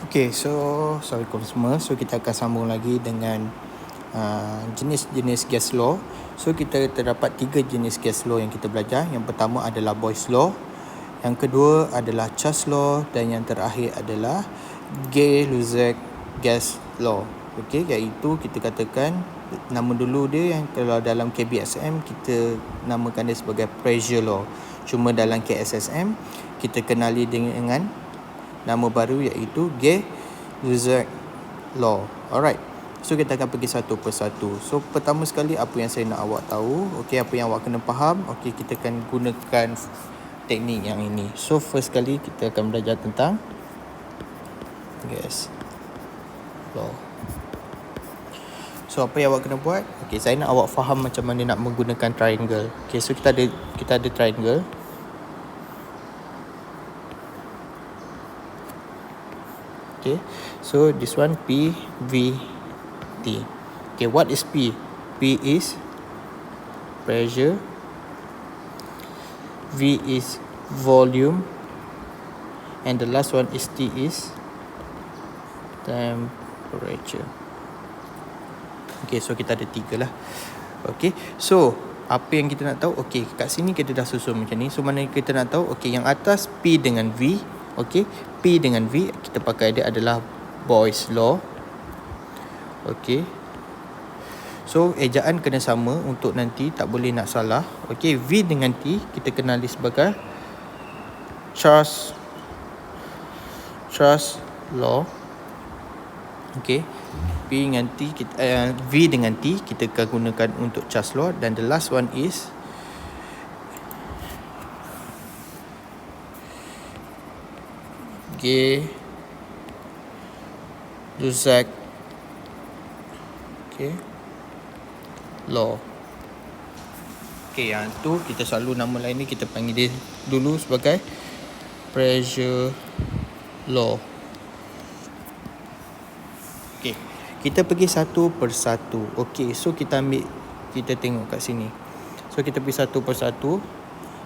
Okay, so Assalamualaikum semua. So kita akan sambung lagi dengan jenis-jenis gas law. So kita terdapat 3 jenis gas law yang kita belajar. Yang pertama adalah Boyle's law, yang kedua adalah Charles law, dan yang terakhir adalah Gay-Lussac gas law. Okey, iaitu kita katakan nama dulu dia yang kalau dalam KBSM kita namakan dia sebagai pressure law. Cuma dalam KSSM kita kenali dengan nama baru iaitu Gay-Lussac law. Alright. So kita akan pergi satu persatu. So pertama sekali apa yang saya nak awak tahu, okey, apa yang awak kena faham. Okey, kita akan gunakan teknik yang ini. So first kali kita akan belajar tentang gas law. So apa yang awak kena buat? Okey, saya nak awak faham macam mana nak menggunakan triangle. Okey, so kita ada triangle. Okay, so this one P, V, T. Okay, what is P? P is pressure, V is volume, and the last one is T is temperature. Okay, so kita ada 3 lah. Okay, so apa yang kita nak tahu? Okay, kat sini kita dah susun macam ni. So mana kita nak tahu? Okay, yang atas P dengan V. Okay, P dengan V kita pakai dia adalah Boyle's law. Okay, so ejaan kena sama untuk nanti tak boleh nak salah. Okay, V dengan T kita kenali sebagai Charles law. Okay, P dengan T V dengan T kita akan gunakan untuk Charles law, dan the last one is Gay-Lussac law. Okay, yang tu kita selalu nama lain ni kita panggil dia dulu sebagai pressure law. Okay, kita pergi satu persatu. Okay, so kita tengok kat sini. So kita pergi satu persatu.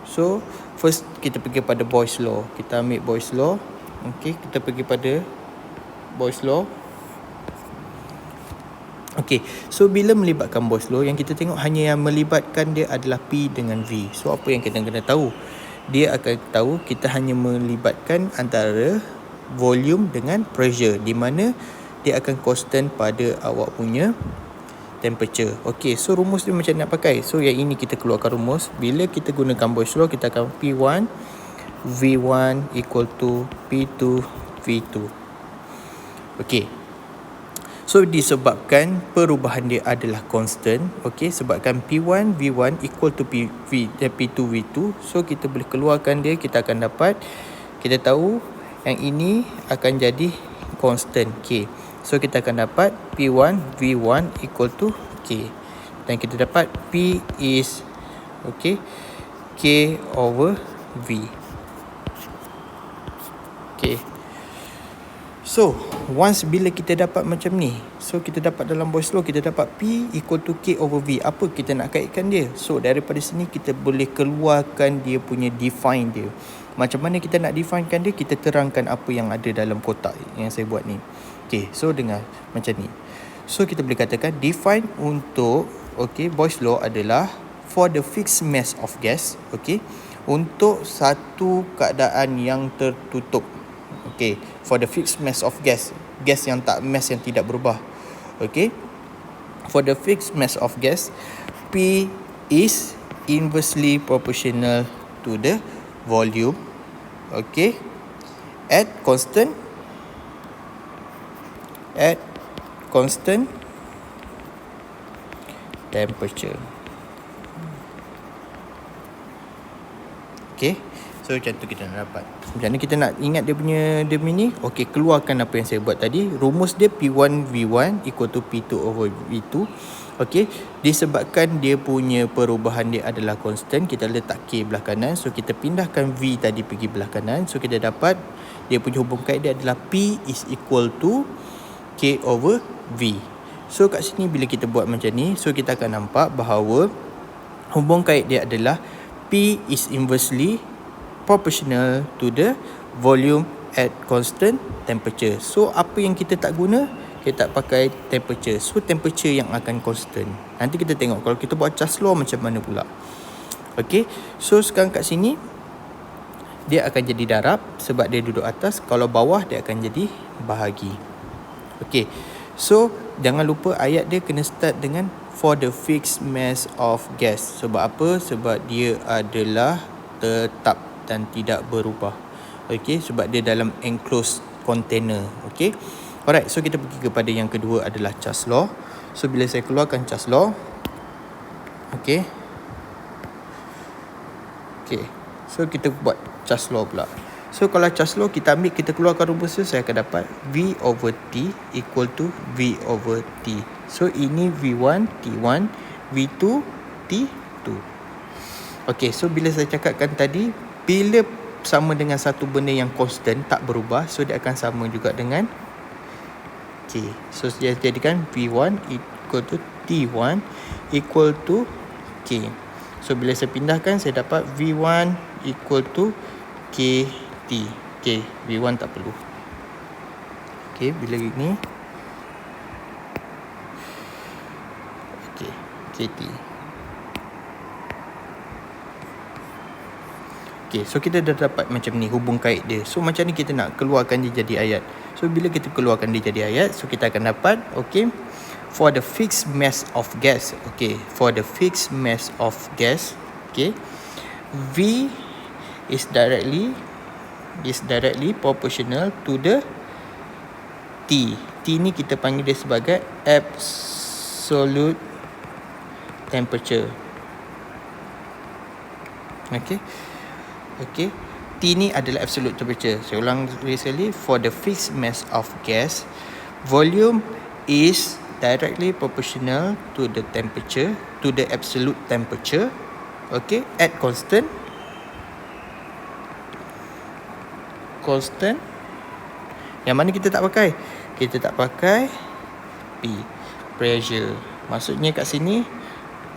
So first kita pergi pada Boyle's law. Kita ambil Boyle's law. Okay, kita pergi pada Boyle's law. Okay, so bila melibatkan Boyle's law, yang kita tengok hanya yang melibatkan dia adalah P dengan V. So apa yang kita kena tahu? Dia akan tahu kita hanya melibatkan antara volume dengan pressure, di mana dia akan constant pada awak punya temperature. Okay, so rumus dia macam nak pakai. So yang ini kita keluarkan rumus. Bila kita gunakan Boyle's law, kita akan P1 V1 equal to P2 V2. Okay, so disebabkan perubahan dia adalah constant. Okay, sebabkan P1 V1 equal to P2 V2, so kita boleh keluarkan dia. Kita akan dapat, kita tahu yang ini akan jadi constant K. So kita akan dapat P1 V1 equal to K, dan kita dapat P is K over V. Okay, so once bila kita dapat macam ni, so kita dapat dalam Boyle's law, kita dapat P equal to K over V. Apa kita nak kaitkan dia? So daripada sini kita boleh keluarkan dia punya define dia. Macam mana kita nak definekan dia? Kita terangkan apa yang ada dalam kotak yang saya buat ni. Okay, so dengar macam ni. So kita boleh katakan define untuk Boyle's law adalah for the fixed mass of gas. Okay, untuk satu keadaan yang tertutup. Okay, for the fixed mass of gas yang mass yang tidak berubah. Okay, for the fixed mass of gas, P is inversely proportional to the volume. Okay, at constant temperature. Okay, so macam tu kita nak dapat. Macam mana kita nak ingat dia punya ni? Okay, keluarkan apa yang saya buat tadi. Rumus dia P1 V1 equal to P2 over V2. Okay, disebabkan dia punya perubahan dia adalah constant, kita letak K belah kanan. So kita pindahkan V tadi pergi belah kanan. So kita dapat dia punya hubung kait dia adalah P is equal to K over V. So kat sini bila kita buat macam ni, so kita akan nampak bahawa hubung kait dia adalah P is inversely proportional to the volume at constant temperature. So apa yang kita tak guna, kita tak pakai temperature. So temperature yang akan constant. Nanti kita tengok kalau kita buat Charles law macam mana pula. Okay, so sekarang kat sini dia akan jadi darab sebab dia duduk atas. Kalau bawah dia akan jadi bahagi. Okay, so jangan lupa ayat dia kena start dengan for the fixed mass of gas. Sebab apa? Sebab dia adalah tetap dan tidak berubah. Okay, sebab dia dalam enclosed container. Okay, alright, so kita pergi kepada yang kedua adalah Charles law. So bila saya keluarkan Charles law, okay, so kita buat Charles law pula. So kalau Charles law kita ambil, kita keluarkan rumus tu, saya akan dapat V over T equal to V over T. So ini V1 T1, V2 T2. Okay, so bila saya cakapkan tadi, bila sama dengan satu benda yang constant, tak berubah, so dia akan sama juga dengan K. So dia jadikan V1 equal to T1 equal to K. So bila saya pindahkan, saya dapat V1 equal to KT. K, V1 tak perlu. Okay, bila ini KT. Okay, so kita dah dapat macam ni hubung kait dia. So macam ni kita nak keluarkan dia jadi ayat. So bila kita keluarkan dia jadi ayat, so kita akan dapat, okay, for the fixed mass of gas, okay, for the fixed mass of gas, okay, V is directly proportional to the T. T ni kita panggil dia sebagai absolute temperature. Okay, T ni adalah absolute temperature. Saya ulang sekali, for the fixed mass of gas, volume is directly proportional to the temperature, to the absolute temperature, okay, at constant yang mana kita tak pakai. Kita tak pakai P, pressure. Maksudnya kat sini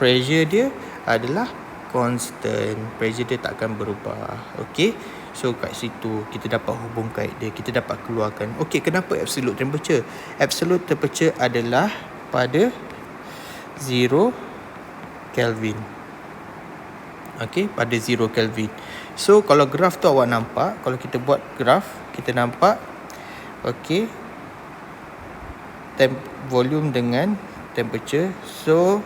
pressure dia adalah constant. Pressure dia tak akan berubah. Okay, so kat situ kita dapat hubung kait dia, kita dapat keluarkan. Okay, kenapa absolute temperature? Absolute temperature adalah pada 0 Kelvin. Okay, pada 0 Kelvin. So kalau graf tu awak nampak, kalau kita buat graf, kita nampak, okay, volume dengan temperature. So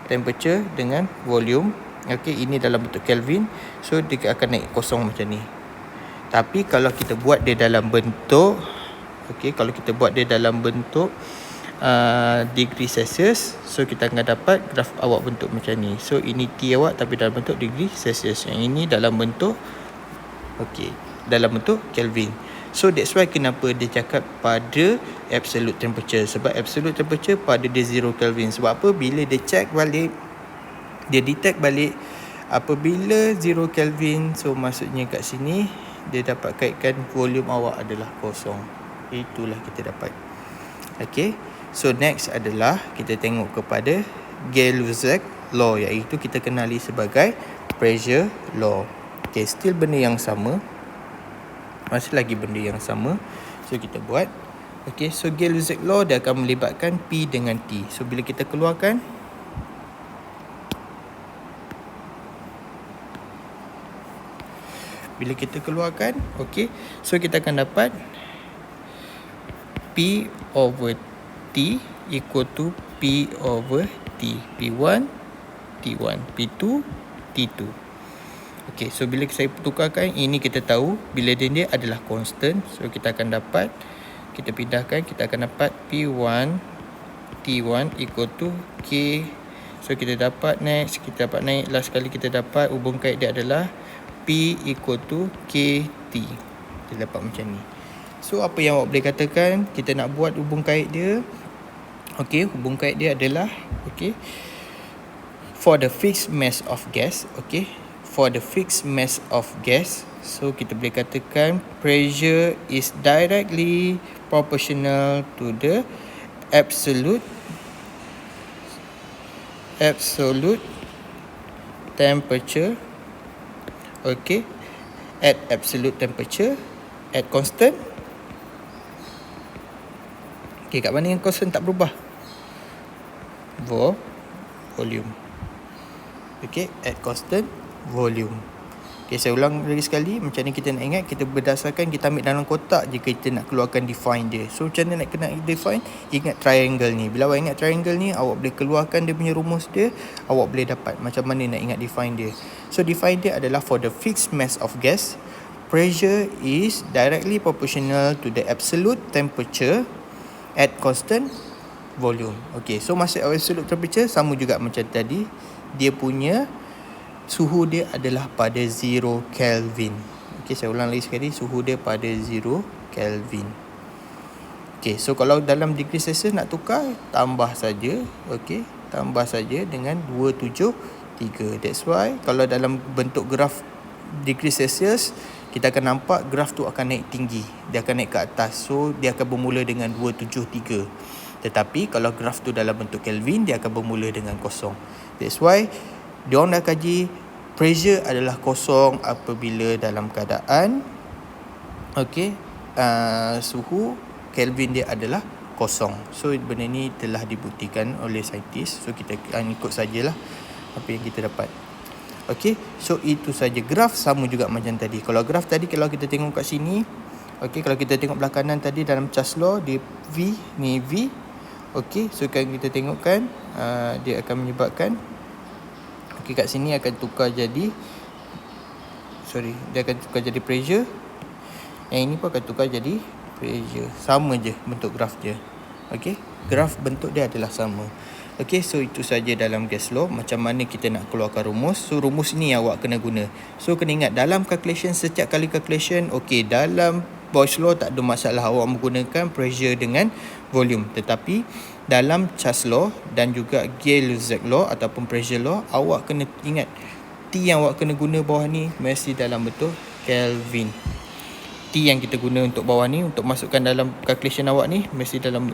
temperature dengan volume, okay, ini dalam bentuk Kelvin. So dia akan naik kosong macam ni. Tapi kalau kita buat dia dalam bentuk, okay, kalau kita buat dia dalam bentuk degree Celsius, so kita akan dapat graf awak bentuk macam ni. So ini T awak tapi dalam bentuk degree Celsius. Yang ini dalam bentuk, okay, dalam bentuk Kelvin. So that's why kenapa dia cakap pada absolute temperature. Sebab absolute temperature pada dia 0 Kelvin. Sebab apa? Bila dia check balik, dia detect balik apabila 0 Kelvin, so maksudnya kat sini dia dapat kaitkan volume awak adalah kosong. Itulah kita dapat. Okay, so next adalah kita tengok kepada Gay-Lussac law, iaitu kita kenali sebagai pressure law. Okay, still benda yang sama, masih lagi benda yang sama. So kita buat, okay, so Gay-Lussac law dia akan melibatkan P dengan T. So bila kita keluarkan, okay, so kita akan dapat P over T equal to P over T. P1 T1, P2 T2. Okay, so bila saya tukarkan, ini kita tahu bila dia adalah constant. So kita akan dapat, kita pindahkan, kita akan dapat P1 T1 equal to K. So kita dapat next, kita dapat naik, last kali kita dapat hubung kait dia adalah P equal to KT. Kita dapat macam ni. So apa yang awak boleh katakan, kita nak buat hubung kait dia. Okay, hubung kait dia adalah, okay, for the fixed mass of gas, okay, for the fixed mass of gas, so kita boleh katakan pressure is directly proportional to the absolute temperature, okay, at absolute temperature, Add constant. Okay, kat mana yang constant tak berubah? Volume. Okay, add constant volume. Okay, saya ulang lagi sekali. Macam ni kita nak ingat, kita berdasarkan kita ambil dalam kotak je kita nak keluarkan define dia. So macam mana nak kena define? Ingat triangle ni. Bila awak ingat triangle ni, awak boleh keluarkan dia punya rumus dia. Awak boleh dapat macam mana nak ingat define dia. So define dia adalah for the fixed mass of gas, pressure is directly proportional to the absolute temperature at constant volume. Okay, so maksud absolute temperature sama juga macam tadi. Dia punya suhu dia adalah pada 0 Kelvin. Okay, saya ulang lagi sekali. Suhu dia pada 0 Kelvin. Okay, so kalau dalam degree Celsius nak tukar, tambah saja. Okay, tambah saja dengan 273. That's why kalau dalam bentuk graf degree Celsius, kita akan nampak graf tu akan naik tinggi. Dia akan naik ke atas. So, dia akan bermula dengan 273. Tetapi kalau graf tu dalam bentuk Kelvin, dia akan bermula dengan kosong. That's why diorang dah kaji pressure adalah kosong apabila dalam keadaan suhu Kelvin dia adalah kosong. So benda ni telah dibuktikan oleh saintis. So kita ikut sajalah apa yang kita dapat. Okay, so itu saja. Graf sama juga macam tadi. Kalau graf tadi, kalau kita tengok kat sini, okay, kalau kita tengok belah kanan tadi dalam Charles law, dia V, ni V. Okay, so kan kita tengokkan dia akan menyebabkan kat sini akan tukar jadi dia akan tukar jadi pressure. Yang ini pun akan tukar jadi pressure. Sama je bentuk graf dia. Okey, graf bentuk dia adalah sama. Okey, so itu saja dalam gas law. Macam mana kita nak keluarkan rumus. So rumus ni awak kena guna. So kena ingat dalam calculation, setiap kali calculation, okey, dalam Boyle's law tak ada masalah awak menggunakan pressure dengan volume. Tetapi dalam Charles law dan juga Gay-Lussac law ataupun pressure law, awak kena ingat T yang awak kena guna bawah ni mesti dalam bentuk Kelvin. T yang kita guna untuk bawah ni, untuk masukkan dalam calculation awak ni, mesti dalam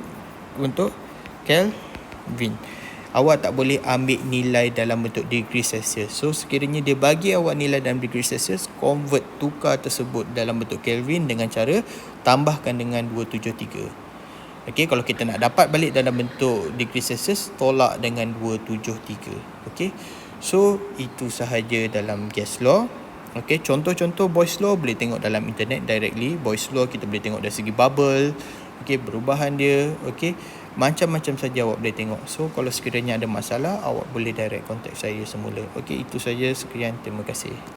bentuk Kelvin. Awak tak boleh ambil nilai dalam bentuk degree Celsius. So sekiranya dia bagi awak nilai dalam degree Celsius, convert, tukar tersebut dalam bentuk Kelvin dengan cara tambahkan dengan 273. Okey, kalau kita nak dapat balik dalam bentuk degree Celsius, tolak dengan 273. Okey, so itu sahaja dalam gas law. Okey, contoh-contoh Boyle's law boleh tengok dalam internet directly. Boyle's law kita boleh tengok dari segi bubble, okey, perubahan dia, okey, macam-macam saja awak boleh tengok. So kalau sekiranya ada masalah, awak boleh direct contact saya semula. Okey, itu saja, sekian, terima kasih.